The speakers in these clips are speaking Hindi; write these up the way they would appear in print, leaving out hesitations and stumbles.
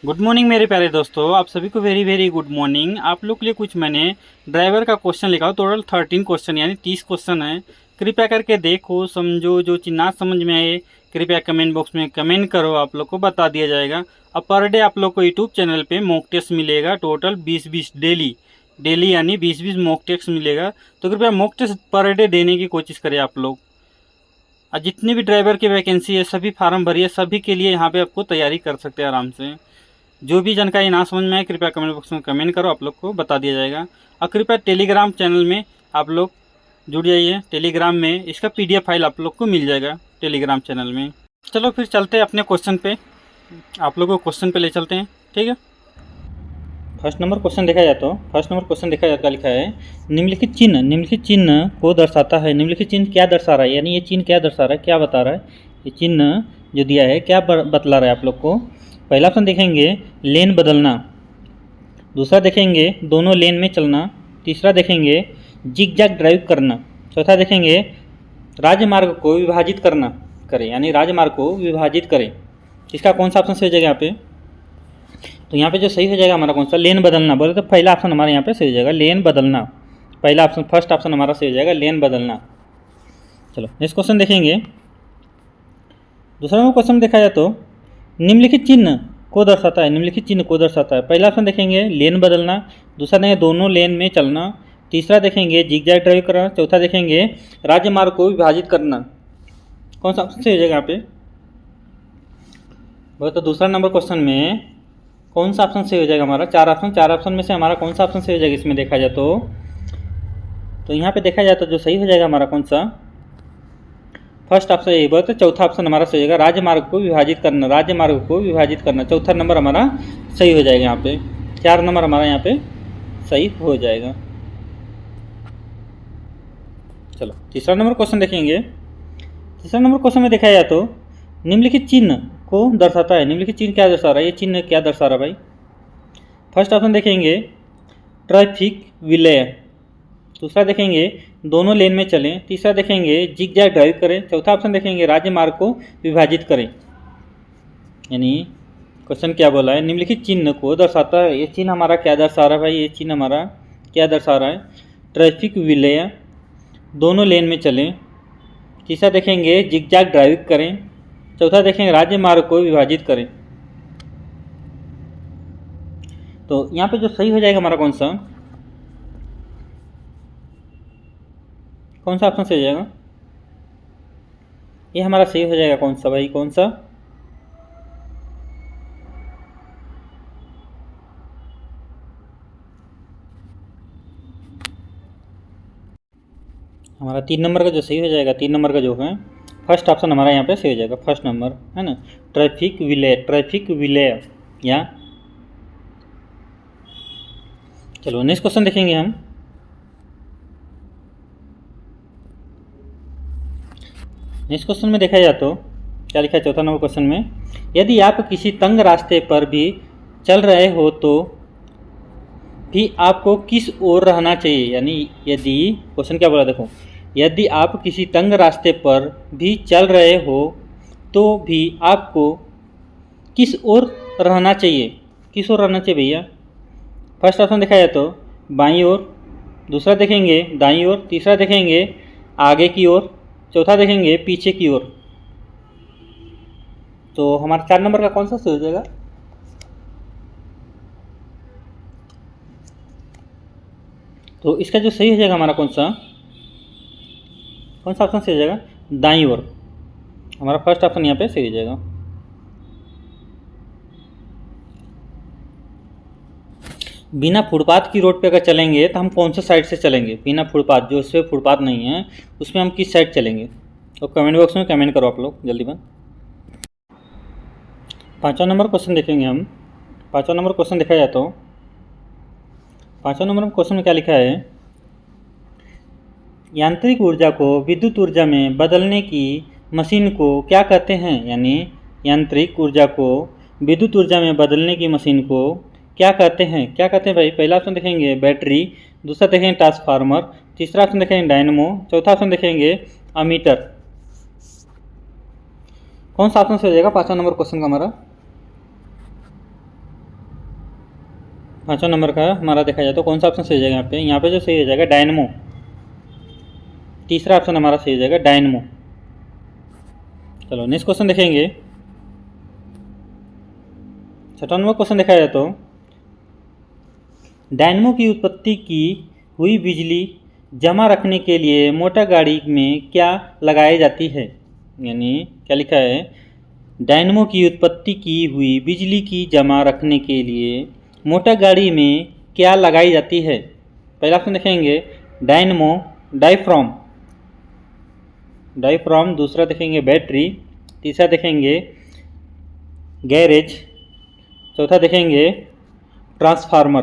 गुड मॉर्निंग मेरे प्यारे दोस्तों, आप सभी को वेरी वेरी गुड मॉर्निंग। आप लोग के लिए कुछ मैंने ड्राइवर का क्वेश्चन लिखा हो। टोटल 13 क्वेश्चन यानी 30 क्वेश्चन है। कृपया करके देखो, समझो। जो चीज़ ना समझ में आए कृपया कमेंट बॉक्स में कमेंट करो, आप लोग को बता दिया जाएगा। अब पर डे आप लोग को यूट्यूब चैनल पे मॉक टेस्ट मिलेगा। टोटल 20-20 डेली डेली यानी 20-20 मॉक टेस्ट मिलेगा। तो कृपया मॉक टेस्ट पर डे देने की कोशिश करें आप लोग। और जितनी भी ड्राइवर की वैकेंसी है सभी फार्म भरिए, सभी के लिए यहाँ पे आपको तैयारी कर सकते हैं आराम से। जो भी जानकारी ना समझ में आए कृपया कमेंट बॉक्स में कमेंट करो, आप लोग को बता दिया जाएगा। और कृपया टेलीग्राम चैनल में आप लोग जुड़ जाइए। टेलीग्राम में इसका PDF फाइल आप लोग को मिल जाएगा टेलीग्राम चैनल में। चलो फिर चलते हैं अपने क्वेश्चन पे, आप लोग को क्वेश्चन पे ले चलते हैं, ठीक है। फर्स्ट नंबर क्वेश्चन देखा जाए तो फर्स्ट नंबर क्वेश्चन देखा जाता लिखा है निम्नलिखित चिन्ह को दर्शाता है। निम्नलिखित चिन्ह क्या दर्शा रहा है, यानी ये चिन्ह क्या दर्शा रहा है, क्या बता रहा है। ये चिन्ह जो दिया है क्या बतला रहा है आप लोग को। पहला ऑप्शन देखेंगे लेन बदलना, दूसरा देखेंगे दोनों लेन में चलना, तीसरा देखेंगे जिग जैग ड्राइव करना, चौथा देखेंगे राजमार्ग को विभाजित करना करें, यानी राजमार्ग को विभाजित करें। इसका कौन सा ऑप्शन सही हो जाएगा यहाँ पे। तो यहाँ पे जो सही हो जाएगा हमारा कौन सा, लेन बदलना। बोले तो पहला ऑप्शन हमारा यहाँ पे सही हो जाएगा, लेन बदलना। पहला ऑप्शन फर्स्ट ऑप्शन हमारा सही हो जाएगा, लेन बदलना। चलो नेक्स्ट क्वेश्चन देखेंगे। दूसरा नंबर क्वेश्चन देखा जाए तो निम्नलिखित चिन्ह को दर्शाता है। निम्नलिखित चिन्ह को दर्शाता है। पहला ऑप्शन देखेंगे लेन बदलना, दूसरा देखेंगे दोनों लेन में चलना, तीसरा देखेंगे जिगजैग ड्राइव करना, चौथा देखेंगे राजमार्ग को विभाजित करना। कौन सा ऑप्शन सही हो जाएगा यहाँ पे। बोले तो दूसरा नंबर क्वेश्चन में कौन सा ऑप्शन सही हो जाएगा हमारा। चार ऑप्शन में से हमारा कौन सा ऑप्शन सही हो जाएगा इसमें देखा जाए तो यहाँ पे देखा जाए तो जो सही हो जाएगा हमारा कौन सा, फर्स्ट ऑप्शन यही बोलते। चौथा ऑप्शन हमारा सही होगा, राजमार्ग को विभाजित करना, राजमार्ग को विभाजित करना। चौथा नंबर हमारा सही हो जाएगा यहाँ पे। 4 नंबर हमारा यहाँ पे सही हो जाएगा। चलो तीसरा नंबर क्वेश्चन देखेंगे। तीसरा नंबर क्वेश्चन में देखा जाए तो निम्नलिखित चिन्ह को दर्शाता है। निम्नलिखित चिन्ह क्या दर्शा रहा है, ये चिन्ह क्या दर्शा रहा है भाई। फर्स्ट ऑप्शन देखेंगे ट्रैफिक विलय, दूसरा देखेंगे दोनों लेन में चलें, तीसरा देखेंगे जिग जैग ड्राइव करें, चौथा ऑप्शन देखेंगे राजमार्ग को विभाजित करें। यानी क्वेश्चन क्या बोला है, निम्नलिखित चिन्ह को दर्शाता है। ये चिन्ह हमारा क्या दर्शा रहा है भाई, ये चिन्ह हमारा क्या दर्शा रहा है। ट्रैफिक विलय, दोनों लेन में चलें, तीसरा देखेंगे जिग जैग ड्राइव करें, चौथा देखेंगे राजमार्ग को विभाजित करें। तो यहाँ पे जो सही हो जाएगा हमारा कौन सा ऑप्शन सही हो जाएगा, ये हमारा सही हो जाएगा कौन सा भाई, कौन सा। हमारा 3 नंबर का जो सही हो जाएगा, 3 नंबर का जो है फर्स्ट ऑप्शन हमारा यहाँ पे सही हो जाएगा, फर्स्ट नंबर है ना। ट्रैफिक विलय या। चलो नेक्स्ट क्वेश्चन देखेंगे हम। नेक्स्ट क्वेश्चन में देखा जाए तो क्या लिखा है चौथा नंबर क्वेश्चन में, यदि आप किसी तंग रास्ते पर भी चल रहे हो तो भी आपको किस ओर रहना चाहिए। यानी यदि क्वेश्चन क्या बोला देखो, यदि आप किसी तंग रास्ते पर भी चल रहे हो तो भी आपको किस ओर रहना चाहिए। किस ओर रहना चाहिए भैया। फर्स्ट ऑप्शन देखा जाए तो बाईं ओर, दूसरा देखेंगे दाईं ओर, तीसरा देखेंगे आगे की ओर, चौथा देखेंगे पीछे की ओर। तो हमारा 4 नंबर का कौन सा सही हो जाएगा। तो इसका जो सही हो जाएगा हमारा कौन सा ऑप्शन सही हो जाएगा, दाईं ओर। हमारा फर्स्ट ऑप्शन यहाँ पे सही हो जाएगा। बिना फुटपाथ की रोड पे अगर चलेंगे तो हम कौन सा साइड से चलेंगे। बिना फुटपाथ, जो उससे फुटपाथ नहीं है उसमें हम किस साइड चलेंगे। तो कमेंट बॉक्स में कमेंट करो आप लोग जल्दी बन। 5वां नंबर क्वेश्चन देखेंगे हम। 5वां नंबर क्वेश्चन देखा जाए तो 5वां नंबर क्वेश्चन में क्या लिखा है, यांत्रिक ऊर्जा को विद्युत ऊर्जा में बदलने की मशीन को क्या कहते हैं। यानी यांत्रिक ऊर्जा को विद्युत ऊर्जा में बदलने की मशीन को क्या कहते हैं। क्या कहते हैं भाई। पहला ऑप्शन देखेंगे बैटरी, दूसरा देखेंगे ट्रांसफार्मर, तीसरा ऑप्शन देखेंगे डायनमो, चौथा ऑप्शन देखेंगे अमीटर। कौन सा ऑप्शन सही हो जाएगा 5वां नंबर क्वेश्चन का हमारा। 5वां नंबर का हमारा देखा जाए तो कौन सा ऑप्शन सही हो जाएगा यहाँ पे? यहाँ पे जो सही हो जाएगा डायनमो। तीसरा ऑप्शन हमारा सही हो जाएगा डायनमो। चलो नेक्स्ट क्वेश्चन देखेंगे। 6वां नंबर क्वेश्चन देखा जाए तो डायनमो की उत्पत्ति की हुई बिजली जमा रखने के लिए मोटर गाड़ी में क्या लगाई जाती है? यानी क्या लिखा है? डायनमो की उत्पत्ति की हुई बिजली की जमा रखने के लिए मोटर गाड़ी में क्या लगाई जाती है? पहला ऑप्शन देखेंगे डायनमो, डायफ्राम, डायफ्राम। दूसरा देखेंगे बैटरी। तीसरा देखेंगे गैरेज। चौथा देखेंगे ट्रांसफार्मर।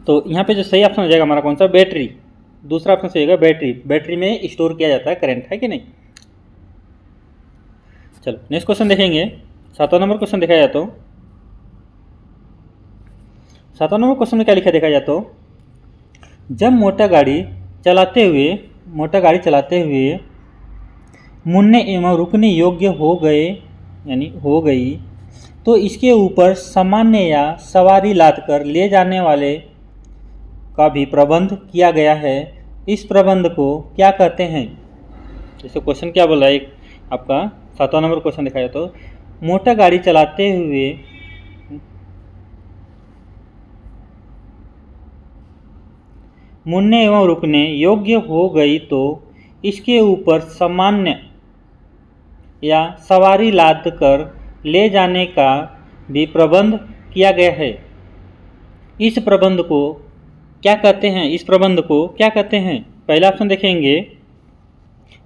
तो यहाँ पे जो सही ऑप्शन हो जाएगा हमारा कौन सा? बैटरी। दूसरा ऑप्शन सही होगा बैटरी। बैटरी में स्टोर किया जाता है करंट, है कि नहीं? चलो नेक्स्ट क्वेश्चन देखेंगे। 7वां नंबर क्वेश्चन देखा जाए तो 7वां नंबर क्वेश्चन में क्या लिखा देखा जाए तो जब मोटर गाड़ी चलाते हुए मुड़ने एवं रुकने योग्य हो गए यानी हो गई तो इसके ऊपर सामान्य या सवारी लाद कर ले जाने वाले का भी प्रबंध किया गया है। इस प्रबंध को क्या कहते हैं? जैसे क्वेश्चन क्या बोला है आपका 7वां नंबर क्वेश्चन दिखाया तो मोटर गाड़ी चलाते हुए मुड़ने एवं रुकने योग्य हो गई तो इसके ऊपर सामान्य या सवारी लाद कर ले जाने का भी प्रबंध किया गया है। इस प्रबंध को क्या कहते हैं? इस प्रबंध को क्या कहते हैं? पहला ऑप्शन देखेंगे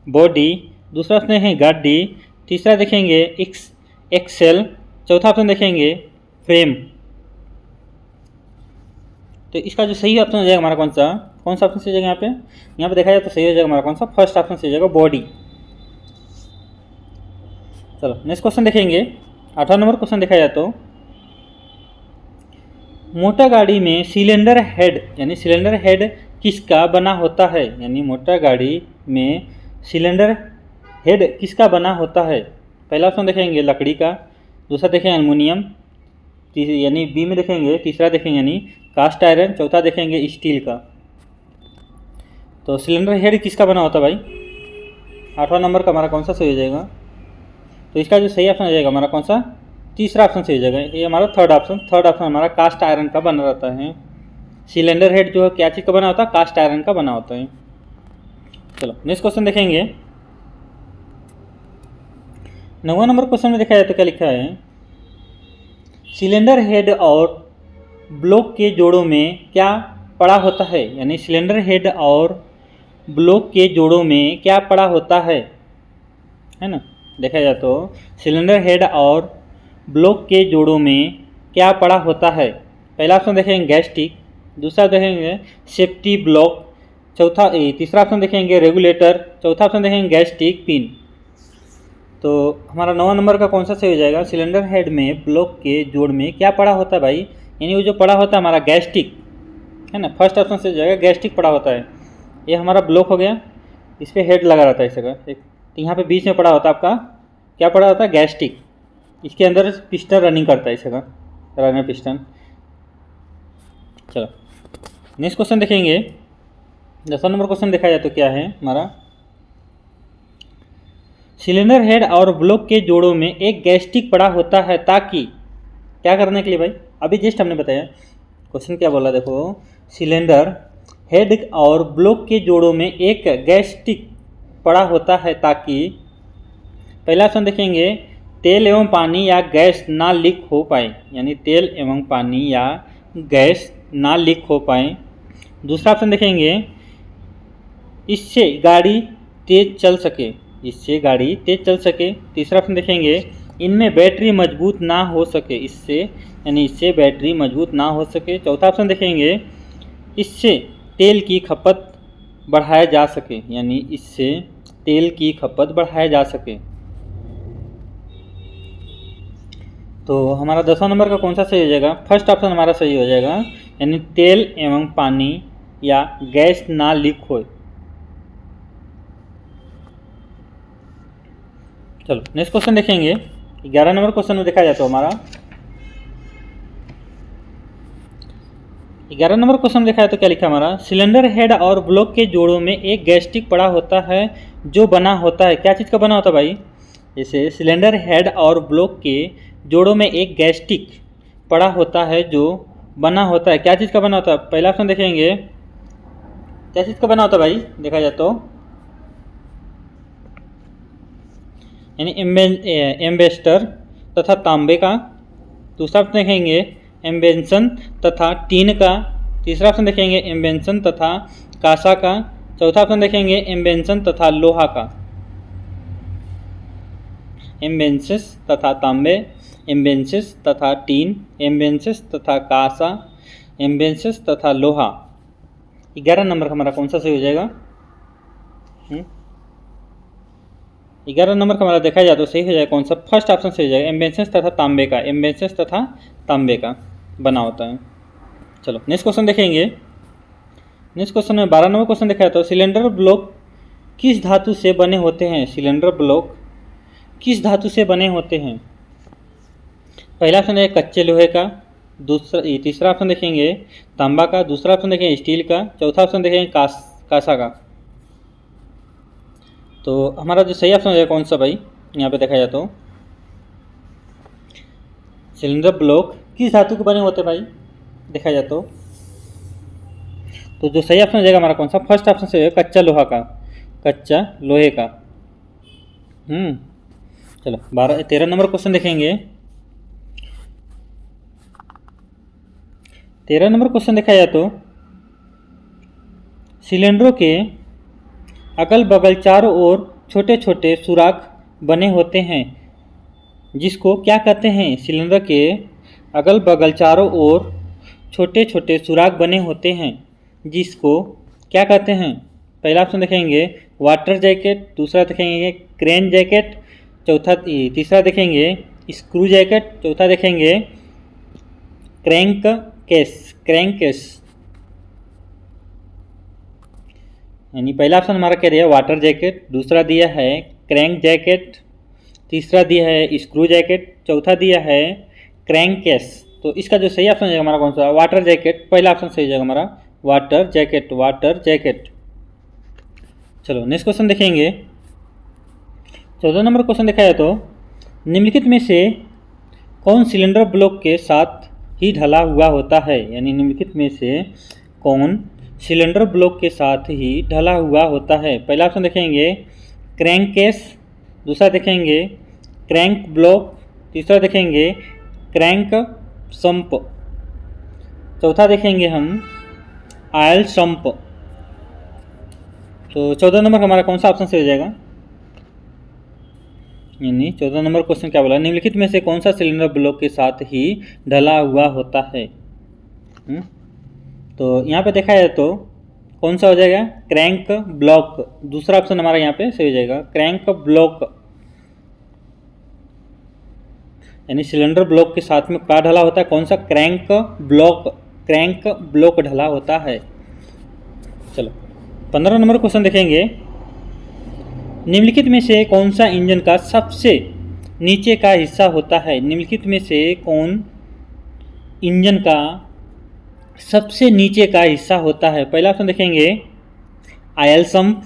बॉडी। दूसरा ऑप्शन देखेंगे गाड़ी। तीसरा देखेंगे एक्सेल। चौथा ऑप्शन देखेंगे फ्रेम। तो इसका जो सही ऑप्शन हो जाएगा हमारा कौन सा ऑप्शन सही हो जाएगा? यहाँ पे देखा जाए तो सही हो जाएगा हमारा कौन सा? फर्स्ट ऑप्शन सही हो जाएगा बॉडी। चलो नेक्स्ट क्वेश्चन देखेंगे। 8वां नंबर क्वेश्चन देखा जाए तो मोटर गाड़ी में सिलेंडर हेड यानी सिलेंडर हेड किसका बना होता है? यानी मोटर गाड़ी में सिलेंडर हेड किसका बना होता है? पहला ऑप्शन देखेंगे लकड़ी का। दूसरा देखेंगे एल्युमिनियम यानी बी में देखेंगे। तीसरा देखेंगे यानी कास्ट आयरन। चौथा देखेंगे स्टील का। तो सिलेंडर हेड किसका बना होता है भाई? 8वां नंबर का हमारा कौन सा सही हो जाएगा? तो इसका जो सही ऑप्शन हो जाएगा हमारा कौन सा? तीसरा ऑप्शन सही हो जाएगा। ये हमारा थर्ड ऑप्शन हमारा कास्ट आयरन का बना रहता है। सिलेंडर हेड जो है क्या चीज़ का बना होता है? कास्ट आयरन का बना होता है। चलो नेक्स्ट क्वेश्चन देखेंगे। 9वां नंबर क्वेश्चन में देखा जाए तो क्या लिखा है? सिलेंडर हेड और ब्लॉक के जोड़ों में क्या पड़ा होता है? यानी सिलेंडर हेड और ब्लॉक के जोड़ों में क्या पड़ा होता है ना? देखा जाए तो सिलेंडर हेड और ब्लॉक के जोड़ों में क्या पड़ा होता है? पहला ऑप्शन देखेंगे गैस्टिक। दूसरा देखेंगे सेफ्टी ब्लॉक। तीसरा ऑप्शन देखेंगे रेगुलेटर। चौथा ऑप्शन देखेंगे गैस्टिक पिन। तो हमारा 9वां नंबर का कौन सा सही हो जाएगा? सिलेंडर हेड में ब्लॉक के जोड़ में क्या पड़ा होता है भाई? यानी वो जो पड़ा होता है हमारा गैस्टिक, है ना? फर्स्ट ऑप्शन से जाएगा गैस्टिक पड़ा होता है। ये हमारा ब्लॉक हो गया, इस पर हेड लगा रहता है इसका। तो यहाँ पे बीच में पड़ा होता है आपका क्या पड़ा होता है? गैस्टिक। इसके अंदर पिस्टन रनिंग करता है इसका, रनर पिस्टन। चलो नेक्स्ट क्वेश्चन देखेंगे। 10वां नंबर क्वेश्चन देखा जाए तो क्या है हमारा? सिलेंडर हेड और ब्लॉक के जोड़ों में एक गैस्टिक पड़ा होता है ताकि क्या करने के लिए भाई? अभी जस्ट हमने बताया क्वेश्चन क्या बोला, देखो सिलेंडर हेड और ब्लॉक के जोड़ों में एक गैस्टिक पड़ा होता है ताकि पहला ऑप्शन देखेंगे तेल एवं पानी या गैस ना लीक हो पाए, यानी तेल एवं पानी या गैस ना लीक हो पाए। दूसरा ऑप्शन देखेंगे इससे गाड़ी तेज चल सके, इससे गाड़ी तेज चल सके। तीसरा ऑप्शन देखेंगे इनमें बैटरी मजबूत ना हो सके, इससे यानी इससे बैटरी मजबूत ना हो सके। चौथा ऑप्शन देखेंगे इससे तेल की खपत बढ़ाया जा सके, यानी इससे तेल की खपत बढ़ाया जा सके। तो हमारा 10वां नंबर का कौन सा सही हो जाएगा? फर्स्ट ऑप्शन हमारा सही हो जाएगा, यानी तेल एवं पानी या गैस ना लीक हो। चलो नेक्स्ट क्वेश्चन देखेंगे। 11 नंबर क्वेश्चन में देखा जाए तो हमारा 11 नंबर क्वेश्चन देखा है तो क्या लिखा हमारा, सिलेंडर हेड और ब्लॉक के जोड़ों में एक गैस्टिक पड़ा होता है जो बना होता है, क्या चीज़ का बना होता है भाई? जैसे सिलेंडर हेड और ब्लॉक के जोड़ों में एक गैस्टिक पड़ा होता है जो बना होता है, क्या चीज़ का बना होता है? पहला ऑप्शन देखेंगे, क्या चीज़ का बना होता है भाई देखा जाए तो? यानी एम्बेस्टर तथा तांबे का। दूसरा ऑप्शन देखेंगे एम्बेंसन तथा टीन का। तीसरा ऑप्शन देखेंगे एम्बेंसन तथा कांसा का। चौथा ऑप्शन देखेंगे एम्बेंसन तथा लोहा का। एम्बेंसिस तथा तांबे, एम्बेंसिस तथा टीन, एम्बेंसिस तथा कांसा, एम्बेंसिस तथा लोहा। 11 नंबर का हमारा कौन सा सही हो जाएगा? 11 नंबर का हमारा देखा जाए तो सही हो जाएगा कौन सा? फर्स्ट ऑप्शन सही हो जाएगा, एम्बेंसिस तथा तांबे का। एम्बेंसिस तथा तांबे का बना होता है। चलो नेक्स्ट क्वेश्चन देखेंगे। नेक्स्ट क्वेश्चन में 12 नंबर क्वेश्चन देखा है तो सिलेंडर ब्लॉक किस धातु से बने होते हैं? सिलेंडर ब्लॉक किस धातु से बने होते हैं? पहला ऑप्शन है कच्चे लोहे का। तीसरा ऑप्शन देखेंगे तांबा का। दूसरा ऑप्शन देखेंगे स्टील का। चौथा ऑप्शन देखेंगे कांसा का। तो हमारा जो सही ऑप्शन है कौन सा भाई यहाँ पे देखा जाए तो? सिलेंडर ब्लॉक किस धातु के बने होते हैं भाई देखा जाए तो जो सही ऑप्शन हो जाएगा हमारा कौन सा? फर्स्ट ऑप्शन से कच्चा लोहा का, कच्चा लोहे का। चलो 13 नंबर क्वेश्चन देखेंगे। 13 नंबर क्वेश्चन देखा जाए तो सिलेंडरों के अगल बगल चारों ओर छोटे छोटे सुराख बने होते हैं जिसको क्या कहते हैं? सिलेंडर के अगल बगल चारों ओर छोटे छोटे सुराख बने होते हैं जिसको क्या कहते हैं? पहला ऑप्शन देखेंगे वाटर जैकेट। दूसरा देखेंगे क्रेन जैकेट। तीसरा देखेंगे स्क्रू जैकेट। चौथा देखेंगे क्रैंक केस। यानी पहला ऑप्शन हमारा क्या दिया? Water jacket. दूसरा दिया है क्रैंक जैकेट। तीसरा दिया है स्क्रू जैकेट। चौथा दिया है क्रैंक केस। तो इसका जो सही ऑप्शन है हमारा कौन सा? Water jacket. पहला ऑप्शन सही जाएगा हमारा वाटर जैकेट। चलो नेक्स्ट क्वेश्चन देखेंगे। 14 नंबर क्वेश्चन देखा जाए तो निम्नलिखित में से कौन सिलेंडर ब्लॉक के साथ ही ढला हुआ होता है? यानी निम्नलिखित में से कौन सिलेंडर ब्लॉक के साथ ही ढला हुआ होता है? पहला ऑप्शन देखेंगे क्रैंक केस। दूसरा देखेंगे क्रैंक ब्लॉक। तीसरा देखेंगे क्रैंक सम्प। चौथा देखेंगे हम आयल सम्प। तो 14 नंबर हमारा कौन सा ऑप्शन से हो जाएगा? यानी 14 नंबर क्वेश्चन क्या बोला? निम्नलिखित में से कौन सा सिलेंडर ब्लॉक के साथ ही ढला हुआ होता है? तो यहाँ पे देखा जाए तो कौन सा हो जाएगा? Crank block. दूसरा ऑप्शन हमारा यहाँ पे सही हो जाएगा क्रैंक ब्लॉक। यानी सिलेंडर ब्लॉक के साथ में क्या ढला होता है? कौन सा? क्रैंक ब्लॉक ढला होता है। चलो 15 नंबर क्वेश्चन देखेंगे। निम्नलिखित में से कौन सा इंजन का सबसे नीचे का हिस्सा होता है? निम्नलिखित में से कौन इंजन का सबसे नीचे का हिस्सा होता है? पहला ऑप्शन देखेंगे आयल सम्प।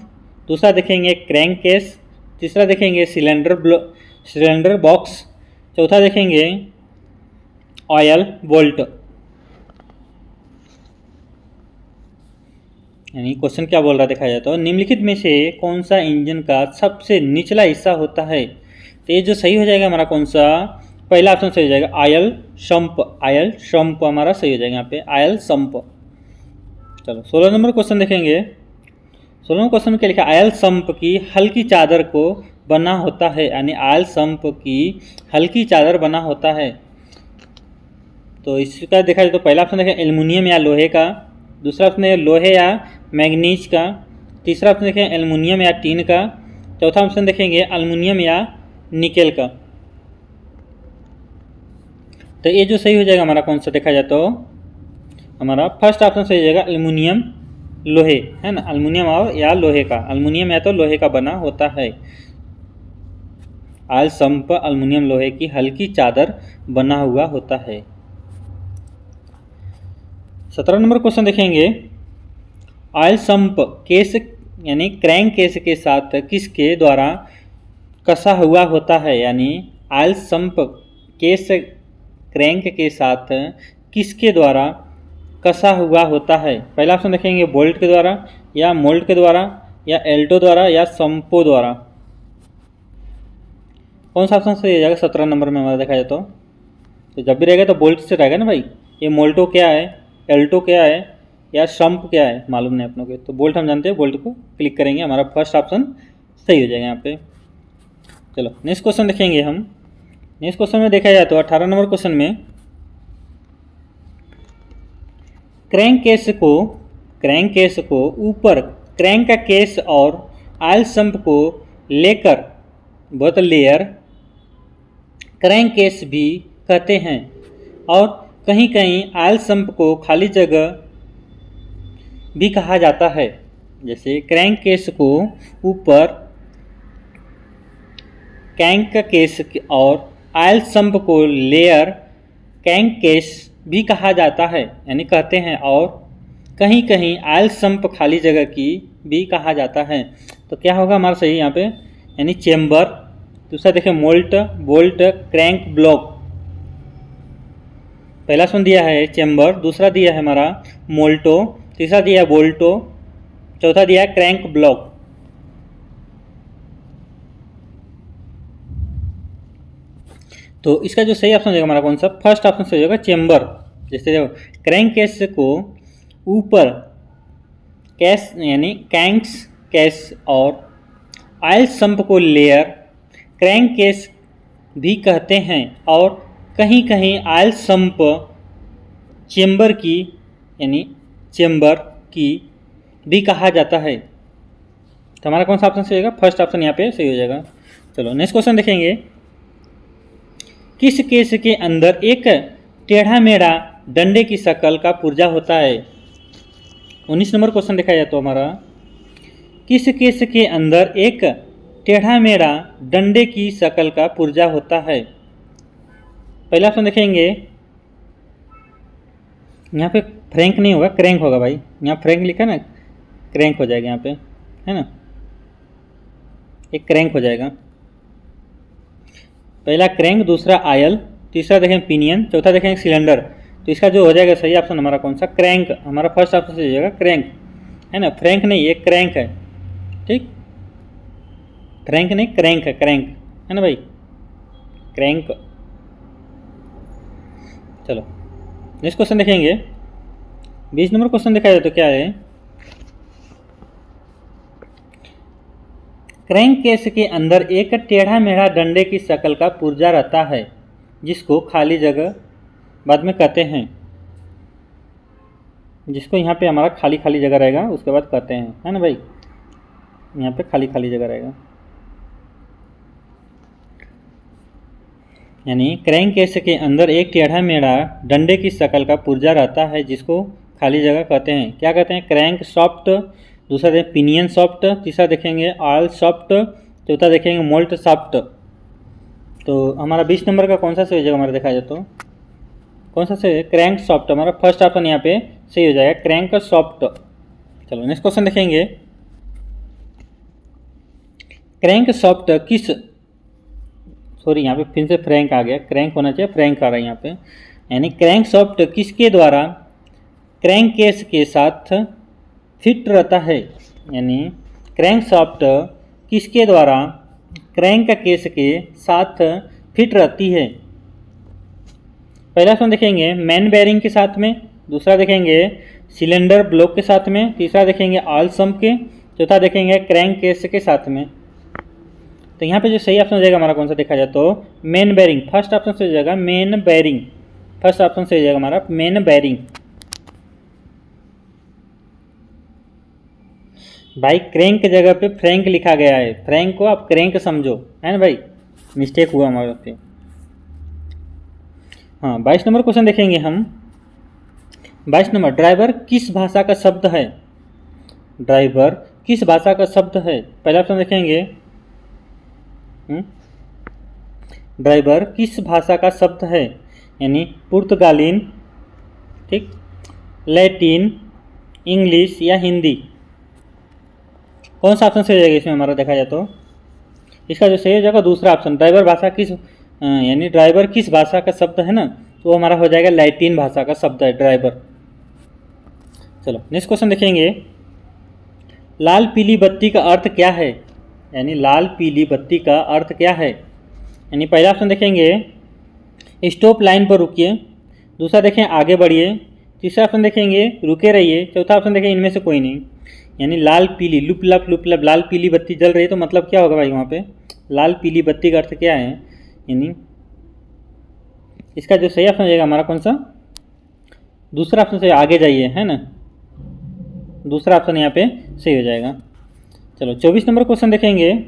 दूसरा देखेंगे क्रैंक केस। तीसरा देखेंगे सिलेंडर बॉक्स। चौथा देखेंगे ऑयल बोल्ट। यानी क्वेश्चन क्या बोल रहा है देखा जाए तो निम्नलिखित में से कौन सा इंजन का सबसे निचला हिस्सा होता है? तो ये जो सही हो जाएगा हमारा कौन सा? पहला ऑप्शन सही हो जाएगा आयल सम्प हमारा सही हो जाएगा यहाँ पे आयल सम्प। चलो 16 नंबर क्वेश्चन देखेंगे। 16 नंबर क्वेश्चन में क्या लिखा? आयल सम्प की हल्की चादर को बना होता है। यानी आयल सम्प की हल्की चादर बना होता है। तो इसका देखा जाए तो पहला ऑप्शन देखें एल्युमिनियम या लोहे का। दूसरा ऑप्शन है लोहे या मैग्नीज का। तीसरा ऑप्शन देखें एल्युमिनियम या टीन का। चौथा ऑप्शन देखेंगे एल्युमिनियम या निकेल का। तो ये जो सही हो जाएगा हमारा कौन सा देखा जाए तो हमारा फर्स्ट ऑप्शन सही हो जाएगा एल्युमिनियम लोहे, है ना? एल्युमिनियम और या लोहे का, एल्युमिनियम या तो लोहे का बना होता है। आयल सम्प एल्युमिनियम लोहे की हल्की चादर बना हुआ होता है। 17 नंबर क्वेश्चन देखेंगे, ऑयल संप केस यानी क्रैंक केस के साथ किसके द्वारा कसा हुआ होता है, यानी ऑयल संप केस क्रैंक के साथ किसके द्वारा कसा हुआ होता है। पहला ऑप्शन देखेंगे बोल्ट के द्वारा, या मोल्ड के द्वारा, या एल्टो द्वारा, या संपो द्वारा। कौन सा ऑप्शन सही हो जाएगा 17 नंबर में हमारा देखा जाए तो जब भी रहेगा तो बोल्ट से रहेगा ना भाई। ये मोल्टो क्या है, एल्टो क्या है, या संप क्या है, मालूम नहीं अपनों के, तो बोल्ट हम जानते हैं, बोल्ट को क्लिक करेंगे, हमारा फर्स्ट ऑप्शन सही हो जाएगा यहाँ पे। चलो नेक्स्ट क्वेश्चन देखेंगे हम। नेक्स्ट क्वेश्चन में देखा जाए तो 18 नंबर क्वेश्चन में क्रैंक केस को ऊपर क्रैंक का केस और ऑयल संप को लेकर बहुत लेयर क्रैंक केस भी कहते हैं, और कहीं कहीं ऑयल संप को खाली जगह भी कहा जाता है। जैसे क्रैंक केस को ऊपर क्रैंक केस और ऑयल संप को लेयर क्रैंक केस भी कहा जाता है, यानी कहते हैं, और कहीं कहीं ऑयल संप खाली जगह की भी कहा जाता है। तो क्या होगा हमारा सही यहाँ पे, यानी चेम्बर। दूसरा देखें मोल्ट, बोल्ट, क्रैंक, ब्लॉक। पहला सुन दिया है चेम्बर, दूसरा दिया है हमारा मोल्टो, तीसरा दिया है बोल्टो, चौथा दिया है क्रैंक ब्लॉक। तो इसका जो सही ऑप्शन हो जाएगा हमारा कौन सा, फर्स्ट ऑप्शन सही होगा चेम्बर। जैसे देखो क्रैंक केस को ऊपर कैस यानी क्रैंक्स केस और ऑयल संप को लेयर क्रैंक केस भी कहते हैं, और कहीं कहीं ऑयल संप चेम्बर की यानी चेम्बर की भी कहा जाता है। तो हमारा कौन सा ऑप्शन सही होगा, फर्स्ट ऑप्शन यहाँ पे सही हो जाएगा। चलो नेक्स्ट क्वेश्चन देखेंगे, किस केस के अंदर एक टेढ़ा मेढ़ा डंडे की शक्ल का पुर्जा होता है। 19 नंबर क्वेश्चन देखा जाए तो हमारा, किस केस के अंदर एक टेढ़ा मेढ़ा डंडे की शक्ल का पुर्जा होता है। पहला ऑप्शन देखेंगे, यहाँ पे फ्रैंक नहीं होगा, क्रैंक होगा भाई। यहाँ फ्रैंक लिखा ना, क्रैंक हो जाएगा यहाँ पे, है ना, एक क्रैंक हो जाएगा। पहला क्रैंक, दूसरा आयल, तीसरा देखेंगे पिनियन, चौथा देखेंगे सिलेंडर। तो इसका जो हो जाएगा सही ऑप्शन हमारा कौन सा, क्रैंक। हमारा फर्स्ट ऑप्शन सही हो जाएगा क्रैंक, है ना, फ्रैंक नहीं, ये क्रैंक है, ठीक, फ्रैंक नहीं, क्रैंक है, क्रैंक है ना भाई, क्रैंक। चलो नेक्स्ट क्वेश्चन देखेंगे, 20 नंबर क्वेश्चन देखा जाए तो क्या है, क्रैंक केस के अंदर एक टेढ़ा मेढ़ा डंडे की शक्ल का पुर्जा रहता है, जिसको खाली जगह बाद में कहते हैं, जिसको यहाँ पे हमारा खाली खाली जगह रहेगा उसके बाद कहते हैं, है ना भाई, यहाँ पे खाली खाली जगह रहेगा। यानी क्रैंक केस के अंदर एक टेढ़ा मेढ़ा डंडे की शक्ल का पुर्जा रहता है, जिसको खाली जगह कहते हैं। क्या कहते हैं, क्रैंक सॉफ्ट, दूसरा देखें पिनियन सॉफ्ट, तीसरा देखेंगे ऑयल सॉफ्ट, चौथा देखेंगे मोल्ट सॉफ्ट। तो हमारा 20 नंबर का कौन सा सही हो जाएगा हमारा देखा जाए तो, कौन सा सही है, क्रैंक सॉफ्ट। हमारा फर्स्ट ऑप्शन यहाँ पे सही हो जाएगा, क्रैंक सॉफ्ट। चलो नेक्स्ट क्वेश्चन देखेंगे, क्रैंक सॉफ्ट किस, सॉरी यहाँ पे फिर से फ्रैंक आ गया, क्रैंक होना चाहिए, फ्रैंक आ रहा है यहाँ पे। यानी क्रैंक सॉफ्ट किसके द्वारा क्रैंक केस के साथ फिट रहता है, यानी क्रैंक सॉफ्ट किसके द्वारा क्रैंक केस के साथ फिट रहती है। पहला ऑप्शन देखेंगे मैन बेरिंग के साथ में, दूसरा देखेंगे सिलेंडर ब्लॉक के साथ में, तीसरा देखेंगे ऑयल संप के, चौथा देखेंगे क्रैंक केस के साथ में। तो यहाँ पे जो सही ऑप्शन हो जाएगा हमारा कौन सा देखा जाए तो मेन बेरिंग, फर्स्ट ऑप्शन से हो जाएगा मेन बेरिंग, फर्स्ट ऑप्शन से हो जाएगा हमारा मेन बेरिंग। भाई क्रैंक की जगह पे फ्रैंक लिखा गया है, फ्रैंक को आप क्रैंक समझो, है ना भाई, मिस्टेक हुआ हमारे से। हाँ 22 नंबर क्वेश्चन देखेंगे हम। 22 नंबर, ड्राइवर किस भाषा का शब्द है, ड्राइवर किस भाषा का शब्द है। पहला ऑप्शन देखेंगे ड्राइवर किस भाषा का शब्द है, यानी पुर्तगालीन, ठीक, लैटिन, इंग्लिश या हिंदी? कौन सा ऑप्शन सही हो जाएगा इसमें हमारा देखा जाए तो? इसका जो सही हो जाएगा दूसरा ऑप्शन, ड्राइवर भाषा किस यानी ड्राइवर किस भाषा का शब्द है ना, तो हमारा हो जाएगा लैटिन भाषा का शब्द है ड्राइवर। चलो नेक्स्ट क्वेश्चन देखेंगे, लाल पीली बत्ती का अर्थ क्या है? यानी लाल पीली बत्ती का अर्थ क्या है? यानी पहला ऑप्शन देखेंगे स्टॉप लाइन पर रुकिए, दूसरा देखें आगे बढ़िए, तीसरा ऑप्शन देखेंगे रुके रहिए, चौथा ऑप्शन देखें इनमें से कोई नहीं। यानी लाल पीली लुप लप लाल पीली बत्ती जल रही है, तो मतलब क्या होगा भाई वहाँ पे? लाल पीली बत्ती का अर्थ क्या है? यानी इसका जो सही ऑप्शन हो जाएगा हमारा कौन सा? दूसरा ऑप्शन से आगे जाइए, है ना, दूसरा ऑप्शन यहाँ पे सही हो जाएगा। चलो 24 नंबर क्वेश्चन देखेंगे,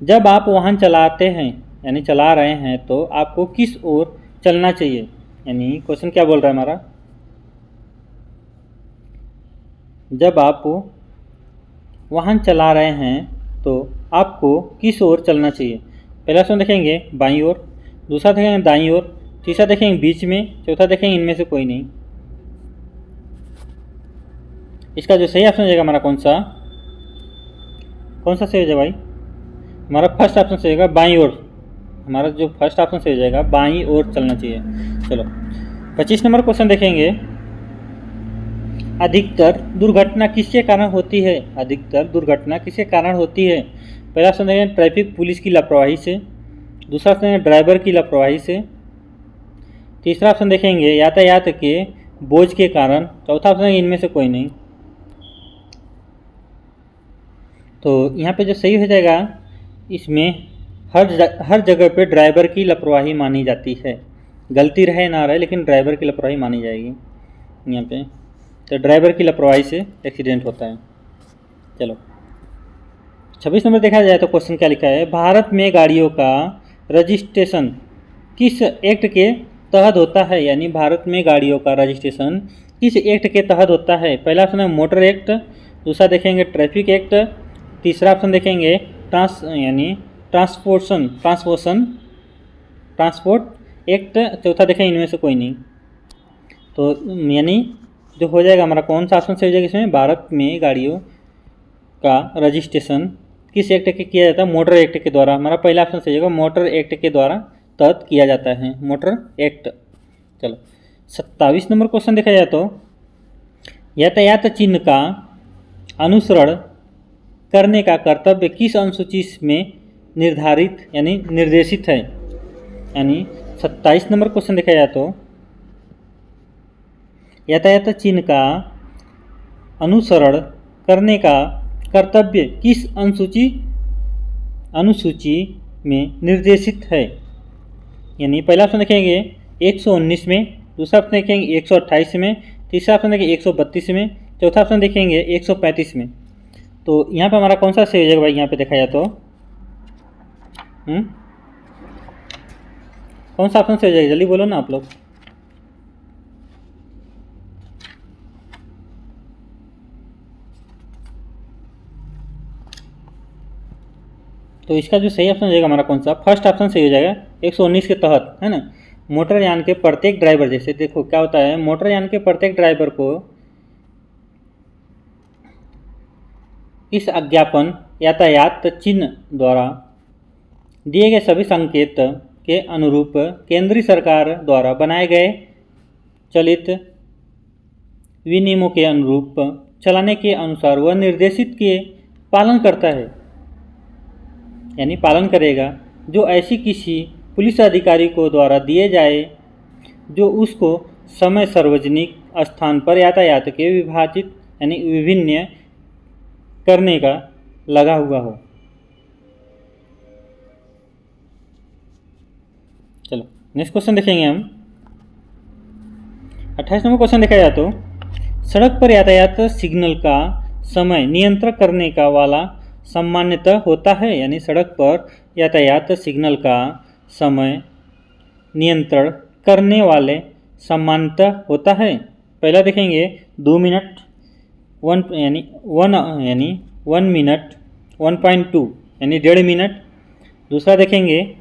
जब आप वाहन चलाते हैं यानी चला रहे हैं तो आपको किस ओर चलना चाहिए? यानी क्वेश्चन क्या बोल रहा है हमारा, जब आप वाहन चला रहे हैं तो आपको किस ओर चलना चाहिए? पहला ऑप्शन देखेंगे बाईं ओर, दूसरा देखेंगे दाईं ओर, तीसरा देखेंगे बीच में, चौथा देखेंगे इनमें से कोई नहीं। इसका जो सही ऑप्शन हो जाएगा हमारा कौन सा सही हो जाएगा भाई? हमारा फर्स्ट ऑप्शन सही होगा बाईं ओर, हमारा जो फर्स्ट ऑप्शन सही हो जाएगा बाईं ओर चलना चाहिए। चलो 25 नंबर क्वेश्चन देखेंगे, अधिकतर दुर्घटना किसके कारण होती है? अधिकतर दुर्घटना किसके कारण होती है? पहला ऑप्शन देखेंगे ट्रैफिक पुलिस की लापरवाही से, दूसरा ऑप्शन देखेंगे ड्राइवर की लापरवाही से, तीसरा ऑप्शन देखेंगे यातायात के बोझ के कारण, चौथा ऑप्शन है इनमें से कोई नहीं। तो यहाँ पे जो सही हो जाएगा, इसमें हर जगह पे ड्राइवर की लापरवाही मानी जाती है, गलती रहे ना रहे लेकिन ड्राइवर की लापरवाही मानी जाएगी यहाँ पे। तो ड्राइवर की लापरवाही से एक्सीडेंट होता है। चलो 26 नंबर देखा जाए तो क्वेश्चन क्या लिखा है, भारत में गाड़ियों का रजिस्ट्रेशन किस एक्ट के तहत होता है? यानी भारत में गाड़ियों का रजिस्ट्रेशन किस एक्ट के तहत होता है? पहला ऑप्शन है मोटर एक्ट, दूसरा देखेंगे ट्रैफिक एक्ट, तीसरा ऑप्शन देखेंगे ट्रांसपोर्ट एक्ट, चौथा देखें इनमें से कोई नहीं। तो यानी जो हो जाएगा हमारा कौन सा ऑप्शन सही हो जाएगा इसमें, भारत में गाड़ियों का रजिस्ट्रेशन किस एक्ट के किया जाता है? मोटर एक्ट के द्वारा। हमारा पहला ऑप्शन सही होगा मोटर एक्ट के द्वारा तहत किया जाता है, मोटर एक्ट। चलो 27 नंबर क्वेश्चन देखा जाए तो, यातायात चिन्ह का अनुसरण करने का कर्तव्य किस अनुसूची में निर्धारित यानी निर्देशित है? यानी 27 नंबर क्वेश्चन देखा जाए तो, यातायात चिन्ह का अनुसरण करने का कर्तव्य किस अनुसूची में निर्देशित है? यानी पहला ऑप्शन देखेंगे 119 में, दूसरा ऑप्शन देखेंगे 128 में, तीसरा ऑप्शन देखेंगे 132 में, चौथा ऑप्शन देखेंगे 135 में। तो यहाँ पे हमारा कौन सा सही हो जाएगा भाई? यहाँ पे देखा जाए तो कौन सा ऑप्शन सही हो जाएगा? जल्दी बोलो ना आप लोग। तो इसका जो सही ऑप्शन हो जाएगा हमारा कौन सा? फर्स्ट ऑप्शन सही हो जाएगा, 119 के तहत, है ना। मोटर यान के प्रत्येक ड्राइवर, जैसे देखो क्या होता है, मोटर यान के प्रत्येक ड्राइवर को इस अज्ञापन यातायात चिन्ह द्वारा दिए गए सभी संकेत के अनुरूप केंद्रीय सरकार द्वारा बनाए गए चलित विनियमों के अनुरूप चलाने के अनुसार वह निर्देशित के पालन करता है, यानी पालन करेगा, जो ऐसी किसी पुलिस अधिकारी को द्वारा दिए जाए जो उसको समय सार्वजनिक स्थान पर यातायात के विभाजित यानी विभिन्न करने का लगा हुआ हो। चलो नेक्स्ट क्वेश्चन देखेंगे हम। 28 नंबर क्वेश्चन देखा जाए तो, सड़क पर यातायात सिग्नल का समय नियंत्रण करने का वाला सामान्यतः होता है। यानी सड़क पर यातायात सिग्नल का समय नियंत्रण करने वाले सामान्यतः होता है। पहला देखेंगे 2 मिनट, 1 मिनट, 1.2 यानी 1.5 मिनट, दूसरा देखेंगे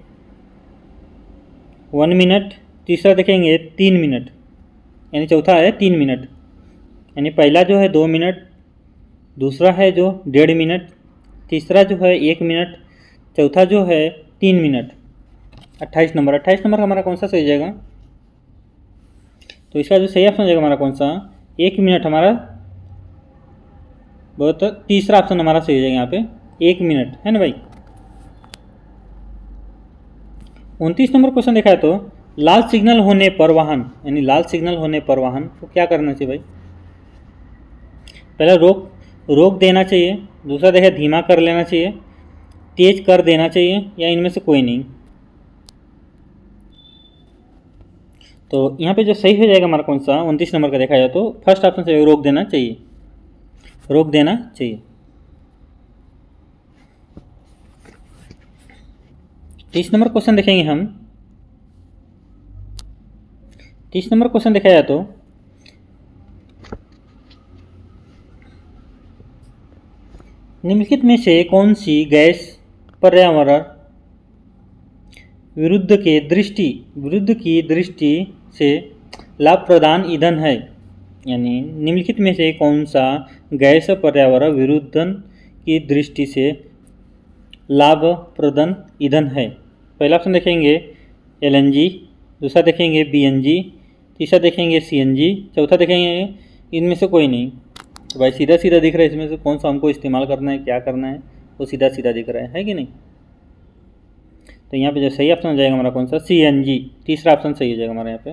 1 मिनट, तीसरा देखेंगे 3 मिनट, यानी चौथा है 3 मिनट। यानी पहला जो है 2 मिनट, दूसरा है जो 1.5 मिनट, तीसरा जो है 1 मिनट, चौथा जो है 3 मिनट। 28 नंबर, 28 नंबर हमारा कौन सा सही हो जाएगा? तो इसका जो सही ऑप्शन हो जाएगा हमारा कौन सा? 1 मिनट हमारा बहुत, तीसरा ऑप्शन हमारा सही हो जाएगा यहाँ पे 1 मिनट, है ना भाई। 29 नंबर क्वेश्चन देखा है तो लाल सिग्नल होने पर वाहन, यानी लाल सिग्नल होने पर वाहन को क्या करना चाहिए भाई? पहला रोक देना चाहिए, दूसरा देखा धीमा कर लेना चाहिए, तेज कर देना चाहिए, या इनमें से कोई नहीं। तो यहाँ पे जो सही हो जाएगा हमारा कौन सा 29 नंबर का देखा जाए तो फर्स्ट ऑप्शन से रोक देना चाहिए, रोक देना चाहिए। 30 नंबर क्वेश्चन देखेंगे हम। 30 नंबर क्वेश्चन देखा जाए तो निम्नलिखित में से कौन सी गैस पर्यावरण विरुद्ध की दृष्टि से लाभ प्रदान ईंधन है? यानी निम्नलिखित में से कौन सा गैस पर्यावरण विरुद्ध की दृष्टि से लाभप्रद ईंधन है? पहला ऑप्शन देखेंगे LNG, दूसरा देखेंगे BNG, तीसरा देखेंगे CNG, चौथा देखेंगे इनमें से कोई नहीं। तो भाई सीधा सीधा दिख रहा है, इसमें से कौन सा हमको इस्तेमाल करना है, क्या करना है, वो सीधा सीधा दिख रहा है कि नहीं। तो यहाँ पे जो सही ऑप्शन हो जाएगा हमारा कौन सा? CNG, तीसरा ऑप्शन सही हो जाएगा हमारा यहाँ पे।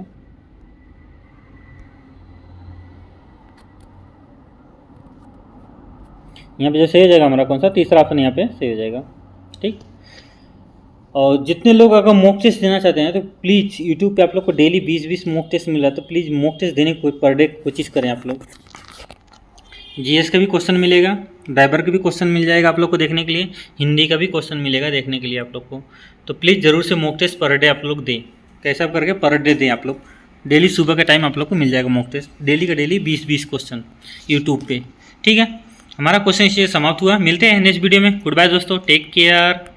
यहाँ पे जो सही हो जाएगा हमारा कौन सा? तीसरा ऑप्शन यहाँ पे सही हो जाएगा। ठीक। और जितने लोग अगर मॉक टेस्ट देना चाहते हैं तो प्लीज़ यूट्यूब पे आप लोग को डेली 20-20 मॉक टेस्ट मिल रहा है, तो प्लीज़ मॉक टेस्ट देने की पर डे कोशिश करें आप लोग। GS का भी क्वेश्चन मिलेगा, ड्राइवर का भी क्वेश्चन मिल जाएगा आप लोग को देखने के लिए, हिंदी का भी क्वेश्चन मिलेगा देखने के लिए आप लोग को। तो प्लीज़ ज़रूर से मॉक टेस्ट पर डे आप लोग दें, कैसा करके पर डे दें आप लोग। डेली सुबह का टाइम आप लोग को मिल जाएगा मॉक टेस्ट, डेली का डेली 20-20 क्वेश्चन यूट्यूब पे। ठीक है, हमारा क्वेश्चन इससे समाप्त हुआ। मिलते हैं नेक्स्ट वीडियो में। गुड बाय दोस्तों, टेक केयर।